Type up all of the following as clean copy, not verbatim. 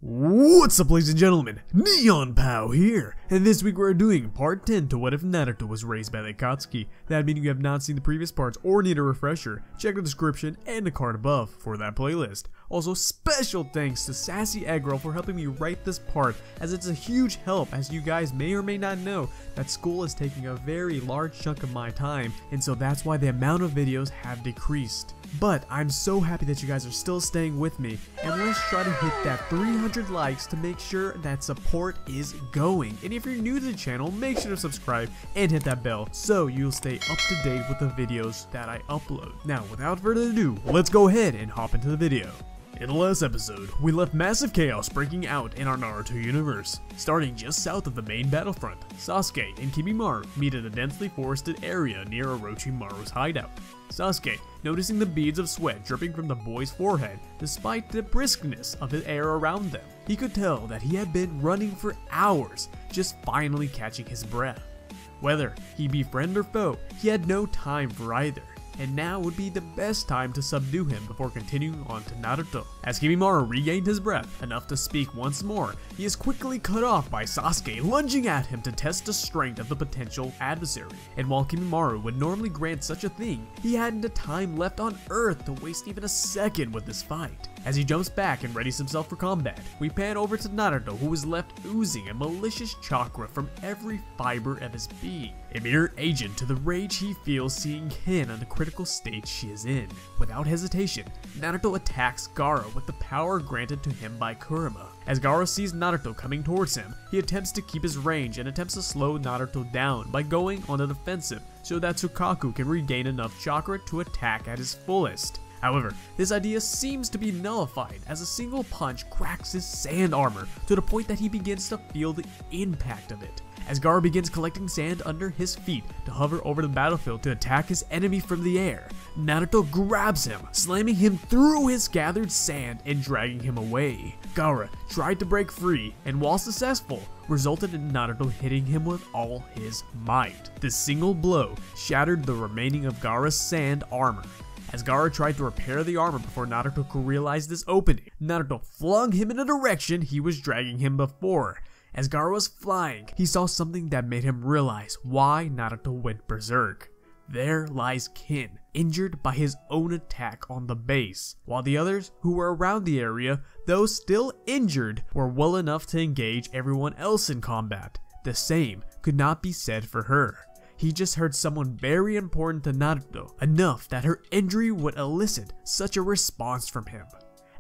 What's up, ladies and gentlemen, Neon Pow here, and this week we're doing part 10 to What If Naruto Was Raised by the Akatsuki. That meaning you have not seen the previous parts or need a refresher, check the description and the card above for that playlist. Also, special thanks to Sassyeggroll for helping me write this part, as it's a huge help, as you guys may or may not know that school is taking a very large chunk of my time, and so that's why the amount of videos have decreased. But I'm so happy that you guys are still staying with me, and let's try to hit that 300 likes to make sure that support is going. And if you're new to the channel, make sure to subscribe and hit that bell so you'll stay up to date with the videos that I upload. Now, without further ado, let's go ahead and hop into the video. In the last episode, we left massive chaos breaking out in our Naruto universe. Starting just south of the main battlefront, Sasuke and Kimimaro meet in a densely forested area near Orochimaru's hideout. Sasuke, noticing the beads of sweat dripping from the boy's forehead despite the briskness of the air around them, he could tell that he had been running for hours, just finally catching his breath. Whether he be friend or foe, he had no time for either, and now would be the best time to subdue him before continuing on to Naruto. As Kimimaro regained his breath enough to speak once more, he is quickly cut off by Sasuke lunging at him to test the strength of the potential adversary. And while Kimimaro would normally grant such a thing, he hadn't the time left on Earth to waste even a second with this fight. As he jumps back and readies himself for combat, we pan over to Naruto, who is left oozing a malicious chakra from every fiber of his being, a mirror agent to the rage he feels seeing Kin on the critical state she is in. Without hesitation, Naruto attacks Gaara with the power granted to him by Kurama. As Gaara sees Naruto coming towards him, he attempts to keep his range and attempts to slow Naruto down by going on the defensive so that Tsukaku can regain enough chakra to attack at his fullest. However, this idea seems to be nullified as a single punch cracks his sand armor to the point that he begins to feel the impact of it. As Gaara begins collecting sand under his feet to hover over the battlefield to attack his enemy from the air, Naruto grabs him, slamming him through his gathered sand and dragging him away. Gaara tried to break free, and while successful, resulted in Naruto hitting him with all his might. This single blow shattered the remaining of Gaara's sand armor. As Gaara tried to repair the armor before Naruto could realize this opening, Naruto flung him in the direction he was dragging him before. As Gaara was flying, he saw something that made him realize why Naruto went berserk. There lies Kin, injured by his own attack on the base, while the others who were around the area, though still injured, were well enough to engage everyone else in combat. The same could not be said for her. He just heard someone very important to Naruto, enough that her injury would elicit such a response from him.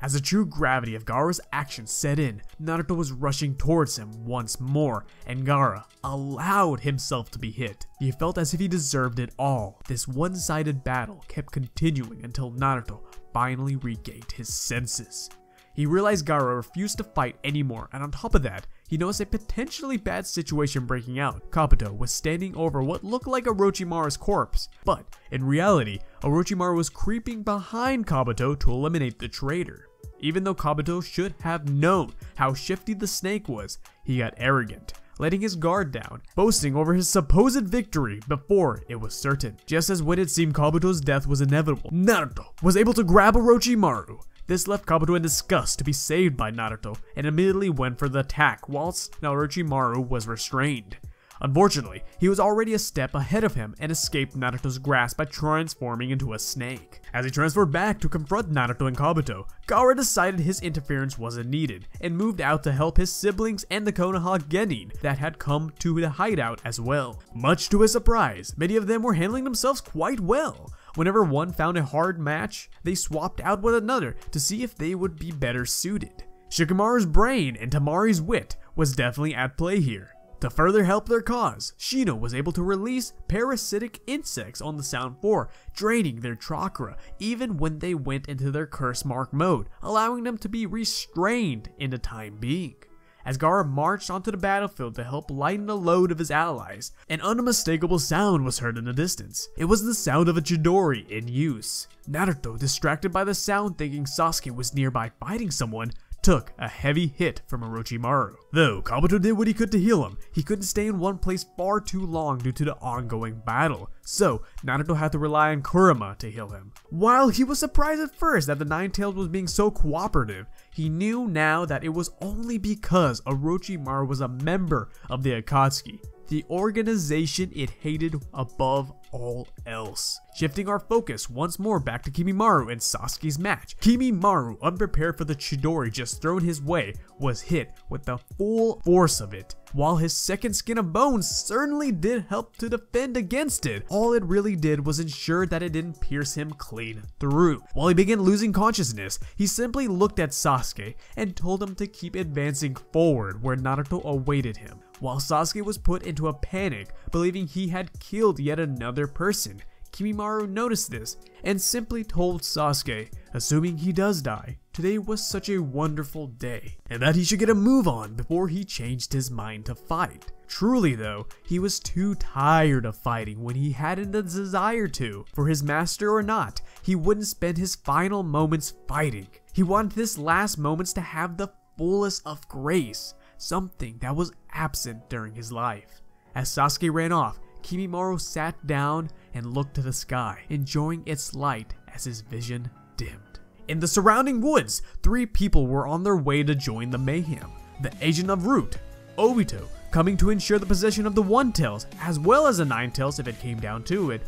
As the true gravity of Gaara's actions set in, Naruto was rushing towards him once more, and Gaara allowed himself to be hit. He felt as if he deserved it all. This one-sided battle kept continuing until Naruto finally regained his senses. He realized Gaara refused to fight anymore, and on top of that, he noticed a potentially bad situation breaking out. Kabuto was standing over what looked like Orochimaru's corpse, but in reality, Orochimaru was creeping behind Kabuto to eliminate the traitor. Even though Kabuto should have known how shifty the snake was, he got arrogant, letting his guard down, boasting over his supposed victory before it was certain. Just as when it seemed Kabuto's death was inevitable, Naruto was able to grab Orochimaru. This left Kabuto in disgust to be saved by Naruto, and immediately went for the attack whilst Orochimaru was restrained. Unfortunately, he was already a step ahead of him and escaped Naruto's grasp by transforming into a snake. As he transferred back to confront Naruto and Kabuto, Gaara decided his interference wasn't needed and moved out to help his siblings and the Konoha Genin that had come to the hideout as well. Much to his surprise, many of them were handling themselves quite well. Whenever one found a hard match, they swapped out with another to see if they would be better suited. Shikamaru's brain and Tamari's wit was definitely at play here. To further help their cause, Shino was able to release parasitic insects on the Sound 4, draining their chakra even when they went into their curse mark mode, allowing them to be restrained in the time being. As Gaara marched onto the battlefield to help lighten the load of his allies, an unmistakable sound was heard in the distance. It was the sound of a Chidori in use. Naruto, distracted by the sound thinking Sasuke was nearby fighting someone, took a heavy hit from Orochimaru. Though Kabuto did what he could to heal him, he couldn't stay in one place far too long due to the ongoing battle, so Naruto had to rely on Kurama to heal him. While he was surprised at first that the Nine-Tails was being so cooperative, he knew now that it was only because Orochimaru was a member of the Akatsuki, the organization it hated above all else. Shifting our focus once more back to Kimimaro and Sasuke's match. Kimimaro, unprepared for the Chidori just thrown his way, was hit with the full force of it. While his second skin of bones certainly did help to defend against it, all it really did was ensure that it didn't pierce him clean through. While he began losing consciousness, he simply looked at Sasuke and told him to keep advancing forward where Naruto awaited him. While Sasuke was put into a panic, believing he had killed yet another person, Kimimaro noticed this and simply told Sasuke, assuming he does die, today was such a wonderful day, and that he should get a move on before he changed his mind to fight. Truly though, he was too tired of fighting when he hadn't the desire to. For his master or not, he wouldn't spend his final moments fighting. He wanted his last moments to have the fullest of grace, something that was absent during his life. As Sasuke ran off, Kimimaro sat down and looked to the sky, enjoying its light as his vision dimmed. In the surrounding woods, 3 people were on their way to join the mayhem. The agent of Root, Obito, coming to ensure the possession of the One-Tails, as well as the Nine-Tails if it came down to it,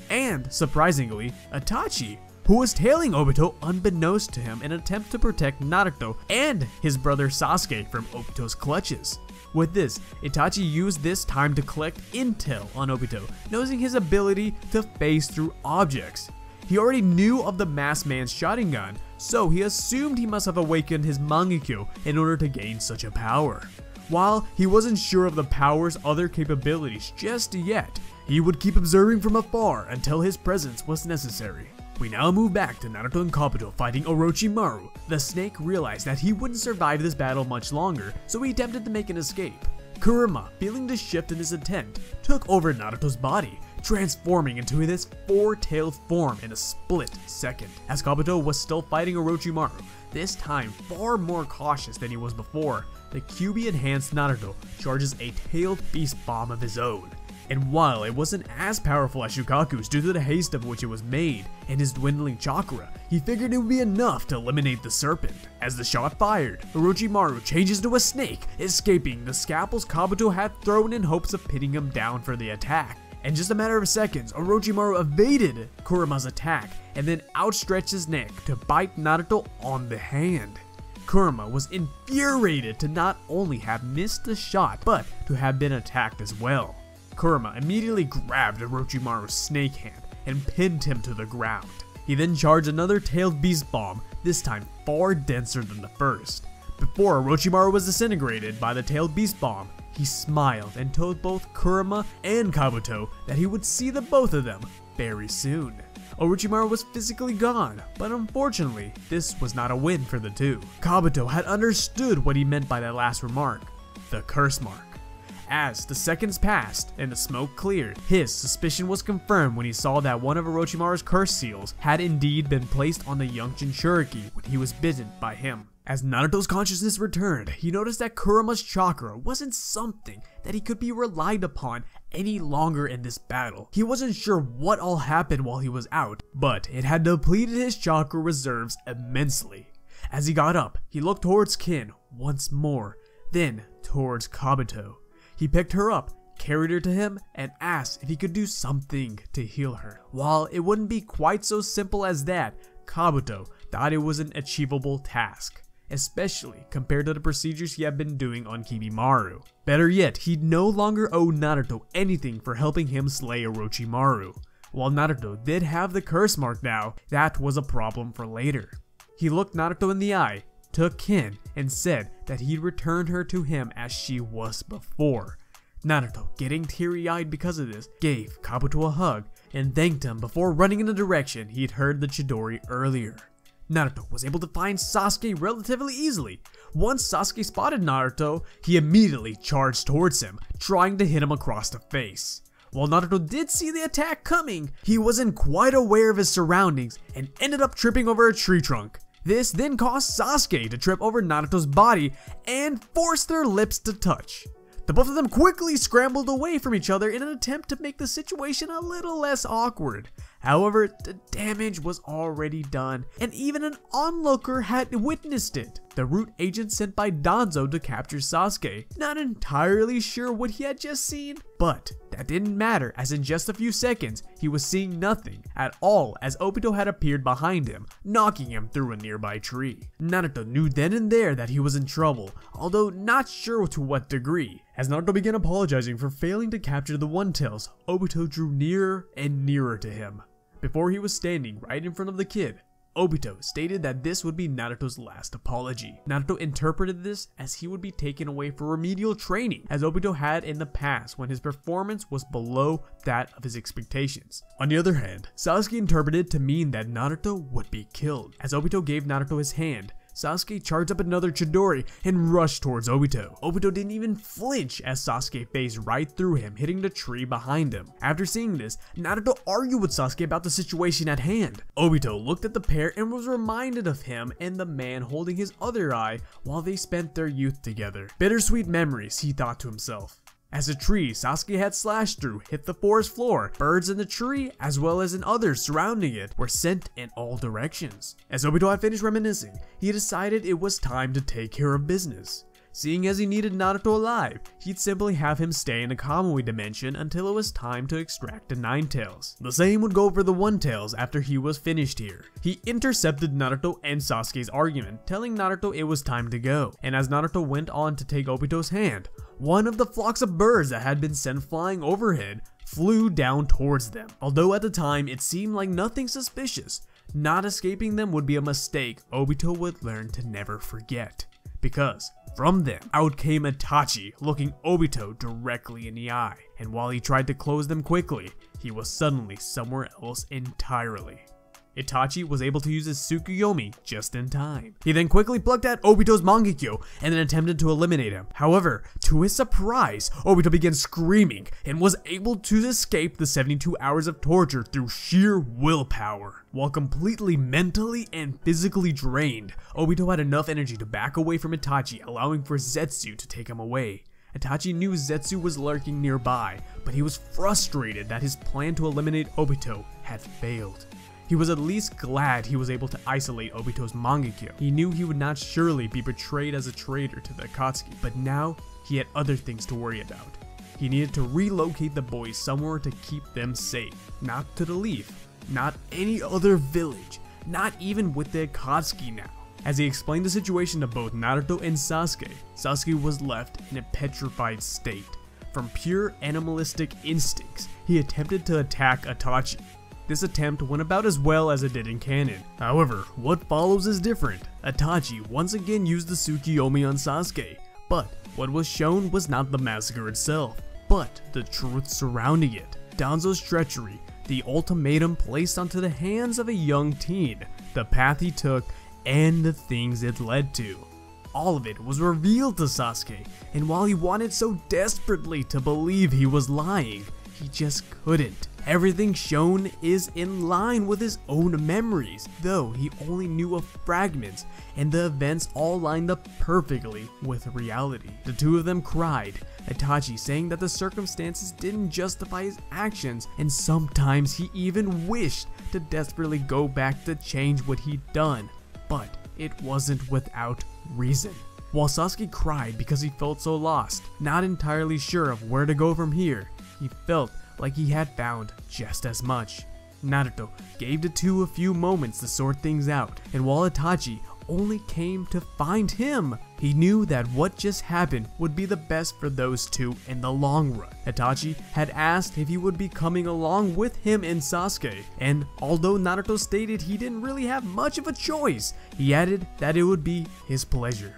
and, surprisingly, Itachi, who was tailing Obito unbeknownst to him in an attempt to protect Naruto and his brother Sasuke from Obito's clutches. With this, Itachi used this time to collect intel on Obito, noticing his ability to phase through objects. He already knew of the masked man's Sharingan, so he assumed he must have awakened his Mangekyo in order to gain such a power. While he wasn't sure of the power's other capabilities just yet, he would keep observing from afar until his presence was necessary. We now move back to Naruto and Kabuto fighting Orochimaru. The snake realized that he wouldn't survive this battle much longer, so he attempted to make an escape. Kurama, feeling the shift in his attempt, took over Naruto's body, transforming into this 4-tailed form in a split second. As Kabuto was still fighting Orochimaru, this time far more cautious than he was before, the QB-enhanced Naruto charges a tailed beast bomb of his own. And while it wasn't as powerful as Shukaku's due to the haste of which it was made and his dwindling chakra, he figured it would be enough to eliminate the serpent. As the shot fired, Orochimaru changes to a snake, escaping the scalpels Kabuto had thrown in hopes of pinning him down for the attack. In just a matter of seconds, Orochimaru evaded Kurama's attack and then outstretched his neck to bite Naruto on the hand. Kurama was infuriated to not only have missed the shot, but to have been attacked as well. Kurama immediately grabbed Orochimaru's snake hand and pinned him to the ground. He then charged another tailed beast bomb, this time far denser than the first. Before Orochimaru was disintegrated by the tailed beast bomb, he smiled and told both Kurama and Kabuto that he would see the both of them very soon. Orochimaru was physically gone, but unfortunately, this was not a win for the two. Kabuto had understood what he meant by that last remark, the curse mark. As the seconds passed and the smoke cleared, his suspicion was confirmed when he saw that one of Orochimaru's curse seals had indeed been placed on the young Jinchuriki when he was bitten by him. As Naruto's consciousness returned, he noticed that Kurama's chakra wasn't something that he could be relied upon any longer in this battle. He wasn't sure what all happened while he was out, but it had depleted his chakra reserves immensely. As he got up, he looked towards Kin once more, then towards Kabuto. He picked her up, carried her to him, and asked if he could do something to heal her. While it wouldn't be quite so simple as that, Kabuto thought it was an achievable task, especially compared to the procedures he had been doing on Kimimaro. Better yet, he'd no longer owe Naruto anything for helping him slay Orochimaru. While Naruto did have the curse mark now, that was a problem for later. He looked Naruto in the eye, took Kin, and said that he'd returned her to him as she was before. Naruto, getting teary-eyed because of this, gave Kabuto a hug and thanked him before running in the direction he'd heard the Chidori earlier. Naruto was able to find Sasuke relatively easily. Once Sasuke spotted Naruto, he immediately charged towards him, trying to hit him across the face. While Naruto did see the attack coming, he wasn't quite aware of his surroundings and ended up tripping over a tree trunk. This then caused Sasuke to trip over Naruto's body and force their lips to touch. The both of them quickly scrambled away from each other in an attempt to make the situation a little less awkward. However, the damage was already done, and even an onlooker had witnessed it. The root agent sent by Danzo to capture Sasuke, not entirely sure what he had just seen, but that didn't matter, as in just a few seconds, he was seeing nothing at all as Obito had appeared behind him, knocking him through a nearby tree. Naruto knew then and there that he was in trouble, although not sure to what degree. As Naruto began apologizing for failing to capture the One-Tails, Obito drew nearer and nearer to him. Before he was standing right in front of the kid, Obito stated that this would be Naruto's last apology. Naruto interpreted this as he would be taken away for remedial training, as Obito had in the past when his performance was below that of his expectations. On the other hand, Sasuke interpreted to mean that Naruto would be killed. As Obito gave Naruto his hand, Sasuke charged up another Chidori and rushed towards Obito. Obito didn't even flinch as Sasuke phased right through him, hitting the tree behind him. After seeing this, Naruto argued with Sasuke about the situation at hand. Obito looked at the pair and was reminded of him and the man holding his other eye while they spent their youth together. Bittersweet memories, he thought to himself. As the tree Sasuke had slashed through hit the forest floor, birds in the tree, as well as in others surrounding it, were sent in all directions. As Obito had finished reminiscing, he decided it was time to take care of business. Seeing as he needed Naruto alive, he'd simply have him stay in the Kamui dimension until it was time to extract the Nine-Tails. The same would go for the One-Tails after he was finished here. He intercepted Naruto and Sasuke's argument, telling Naruto it was time to go. And as Naruto went on to take Obito's hand, one of the flocks of birds that had been sent flying overhead flew down towards them. Although at the time it seemed like nothing suspicious, not escaping them would be a mistake Obito would learn to never forget. Because from them, out came Itachi, looking Obito directly in the eye, and while he tried to close them quickly, he was suddenly somewhere else entirely. Itachi was able to use his Tsukuyomi just in time. He then quickly plucked at Obito's Mangekyo and then attempted to eliminate him. However, to his surprise, Obito began screaming and was able to escape the 72 hours of torture through sheer willpower. While completely mentally and physically drained, Obito had enough energy to back away from Itachi, allowing for Zetsu to take him away. Itachi knew Zetsu was lurking nearby, but he was frustrated that his plan to eliminate Obito had failed. He was at least glad he was able to isolate Obito's Mangekyo. He knew he would not surely be betrayed as a traitor to the Akatsuki, but now he had other things to worry about. He needed to relocate the boys somewhere to keep them safe. Not to the Leaf, not any other village, not even with the Akatsuki now. As he explained the situation to both Naruto and Sasuke, Sasuke was left in a petrified state. From pure animalistic instincts, he attempted to attack Itachi. This attempt went about as well as it did in canon. However, what follows is different. Itachi once again used the Tsukuyomi on Sasuke, but what was shown was not the massacre itself, but the truth surrounding it. Danzo's treachery, the ultimatum placed onto the hands of a young teen, the path he took, and the things it led to. All of it was revealed to Sasuke, and while he wanted so desperately to believe he was lying, he just couldn't. Everything shown is in line with his own memories, though he only knew of fragments, and the events all lined up perfectly with reality. The two of them cried, Itachi saying that the circumstances didn't justify his actions, and sometimes he even wished to desperately go back to change what he'd done, but it wasn't without reason. While Sasuke cried because he felt so lost, not entirely sure of where to go from here, he felt like he had found just as much. Naruto gave the two a few moments to sort things out, and while Itachi only came to find him, he knew that what just happened would be the best for those two in the long run. Itachi had asked if he would be coming along with him and Sasuke, and although Naruto stated he didn't really have much of a choice, he added that it would be his pleasure.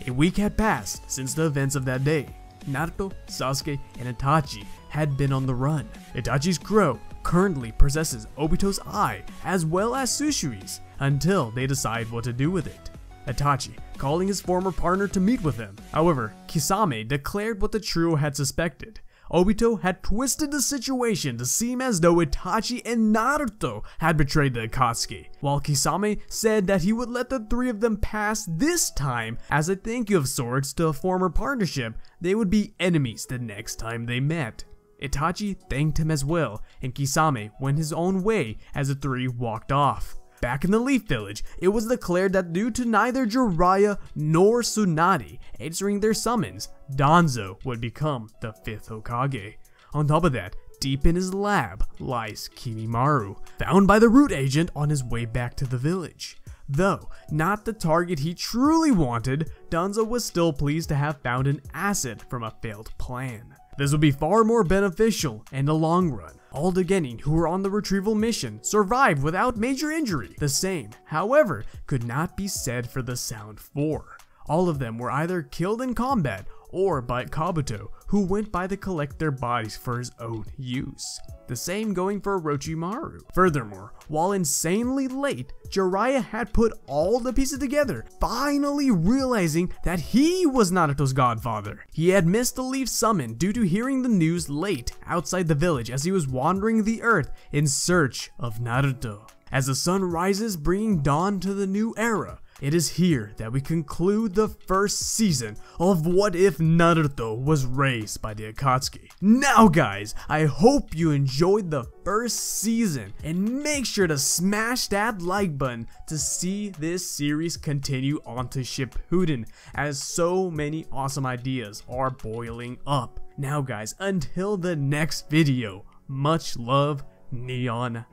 A week had passed since the events of that day. Naruto, Sasuke, and Itachi had been on the run. Itachi's crow currently possesses Obito's eye as well as Sushui's until they decide what to do with it. Itachi calling his former partner to meet with him. However, Kisame declared what the trio had suspected. Obito had twisted the situation to seem as though Itachi and Naruto had betrayed the Akatsuki, while Kisame said that he would let the three of them pass this time as a thank you of sorts to a former partnership. They would be enemies the next time they met. Itachi thanked him as well, and Kisame went his own way as the three walked off. Back in the Leaf Village, it was declared that due to neither Jiraiya nor Tsunade answering their summons, Danzo would become the 5th Hokage. On top of that, deep in his lab lies Kimimaro, found by the root agent on his way back to the village. Though not the target he truly wanted, Danzo was still pleased to have found an asset from a failed plan. This would be far more beneficial in the long run. All the Genin who were on the retrieval mission survived without major injury. The same, however, could not be said for the Sound 4. All of them were either killed in combat or by Kabuto, who went by to collect their bodies for his own use. The same going for Orochimaru. Furthermore, while insanely late, Jiraiya had put all the pieces together, finally realizing that he was Naruto's godfather. He had missed the Leaf summon due to hearing the news late outside the village as he was wandering the earth in search of Naruto. As the sun rises, bringing dawn to the new era, it is here that we conclude the first season of What If Naruto Was Raised by the Akatsuki. Now guys, I hope you enjoyed the first season, and make sure to smash that like button to see this series continue on to Shippuden, as so many awesome ideas are boiling up. Now guys, until the next video, much love, Neon